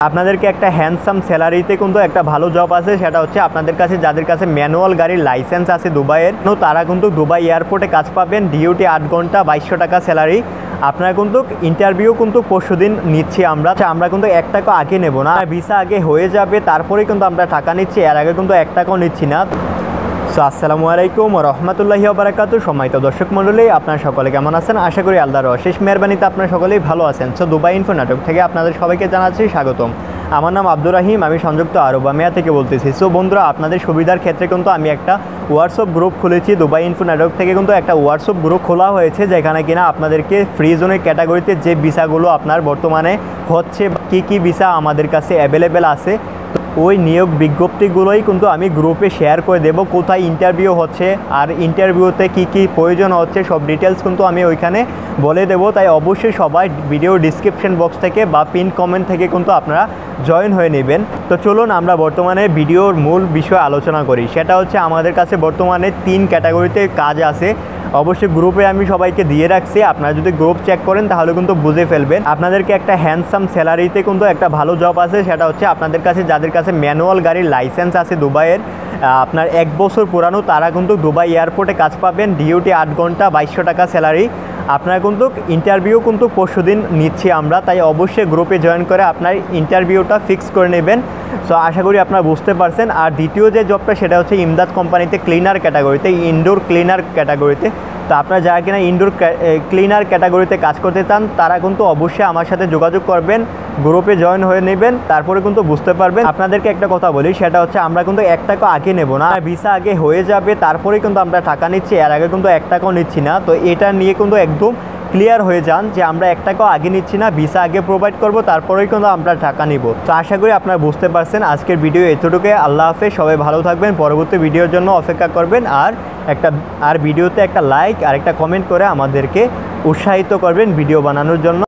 আপনাদেরকে একটা হ্যান্ডসাম স্যালারিতে কিন্তু একটা ভালো জব আছে, সেটা হচ্ছে আপনাদের কাছে যাদের কাছে ম্যানুয়াল গাড়ির লাইসেন্স আছে দুবাইয়ের, তারা কিন্তু দুবাই এয়ারপোর্টে কাজ পাবেন। ডিউটি 8 ঘন্টা 2200 টাকা স্যালারি। আপনারা কিন্তু ইন্টারভিউ কিন্তু পরশুদিন নিচ্ছি আমরা কিন্তু 1 টাকা আগে নেব না, ভিসা আগে হয়ে যাবে তারপরেই কিন্তু আমরা টাকা নিচ্ছি, এর আগে কিন্তু 1 টাকাও নিচ্ছি না। সো আসসালামু আলাইকুম ওয়া রাহমাতুল্লাহি ওয়া বারাকাতুহু। সম্মানিত দর্শক মণ্ডলী, আপনারা সকলে কেমন আছেন? আশা করি আল্লাহর অশেষ মেহেরবানিতে আপনারা সকলেই ভালো আছেন। সো দুবাই ইনফো নাটক থেকে আপনাদের সবাইকে জানাচ্ছি স্বাগতম। আমার নাম আব্দুর রহিম, আমি সংযুক্ত আরব আমিরাত থেকে বলতেছি। সো বন্ধুরা, আপনাদের সুবিধার ক্ষেত্রে কিন্তু আমি একটা হোয়াটসঅ্যাপ গ্রুপ খুলেছি। দুবাই ইনফো নাটক থেকে কিন্তু একটা হোয়াটসঅ্যাপ গ্রুপ খোলা হয়েছে, যেখানে কিনা আপনাদেরকে ফ্রি জোনের ক্যাটাগরিতে যে ভিসাগুলো আপনার বর্তমানে হচ্ছে, কি ভিসা আমাদের কাছে অ্যাভেলেবেল আছে, ওই নিয়োগ বিজ্ঞপ্তিগুলোই কিন্তু আমি গ্রুপে শেয়ার করে দেব। কোথায় ইন্টারভিউ হচ্ছে আর ইন্টারভিউতে কি প্রয়োজন হচ্ছে সব ডিটেলস কিন্তু আমি ওইখানে বলে দেব। তাই অবশ্যই সবাই ভিডিও ডিসক্রিপশন বক্স থেকে বা পিন কমেন্ট থেকে কিন্তু আপনারা জয়েন হয়ে নেবেন। তো চলুন আমরা বর্তমানে ভিডিওর মূল বিষয় আলোচনা করি। সেটা হচ্ছে আমাদের কাছে বর্তমানে 3 ক্যাটাগরিতে কাজ আছে। অবশ্যই গ্রুপে আমি সবাইকে দিয়ে রাখছি, আপনারা যদি গ্রুপ চেক করেন তাহলে কিন্তু বুঝে ফেলবেন। আপনাদেরকে একটা হ্যান্ডসাম স্যালারিতে কিন্তু একটা ভালো জব আছে, সেটা হচ্ছে আপনাদের কাছে যাদের কাছে ম্যানুয়াল গাড়ির লাইসেন্স আছে দুবাইয়ের, আপনার 1 বছর পুরানো, তারা কিন্তু দুবাই এয়ারপোর্টে কাজ পাবেন। ডিউটি 8 ঘন্টা 2200 টাকা স্যালারি। আপনারা কিন্তু ইন্টারভিউ কিন্তু পরশুদিন নিচ্ছি আমরা, তাই অবশ্যই গ্রুপে জয়েন করে আপনার ইন্টারভিউটা ফিক্স করে নেবেন। সো আশা করি আপনারা বুঝতে পারছেন। আর দ্বিতীয় যে জবটা সেটা হচ্ছে ইমদাদ কোম্পানিতে ক্লিনার ক্যাটাগরিতে, ইনডোর ক্লিনার ক্যাটাগরিতে। তো আপনারা যারা কিনা ইনডোর ক্লিনার ক্যাটাগরিতে কাজ করতে চান তারা কিন্তু অবশ্যই আমার সাথে যোগাযোগ করবেন, গ্রুপে জয়েন হয়ে নেবেন, তারপরে কিন্তু বুঝতে পারবেন। আপনাদেরকে একটা কথা বলি, সেটা হচ্ছে আমরা কিন্তু 1 টাকা আগে নেব না, ভিসা আগে হয়ে যাবে তারপরেই কিন্তু আমরা টাকা নিচ্ছি, এর আগে কিন্তু 1 টাকাও নিচ্ছি না। তো এটা নিয়ে কিন্তু একদম ক্লিয়ার হয়ে যান যে আমরা 1 টাকাও আগে নিচ্ছি না, ভিসা আগে প্রোভাইড করব তারপরেই কিন্তু আমরা টাকা নিব। তো আশা করি আপনারা বুঝতে পারছেন। আজকের ভিডিও এতটুকুই। আল্লাহ হাফেজ, সবাই ভালো থাকবেন, পরবর্তী ভিডিওর জন্য অপেক্ষা করবেন। আর ভিডিওতে একটা লাইক আর একটা কমেন্ট করে আমাদেরকে উৎসাহিত করবেন ভিডিও বানানোর জন্য।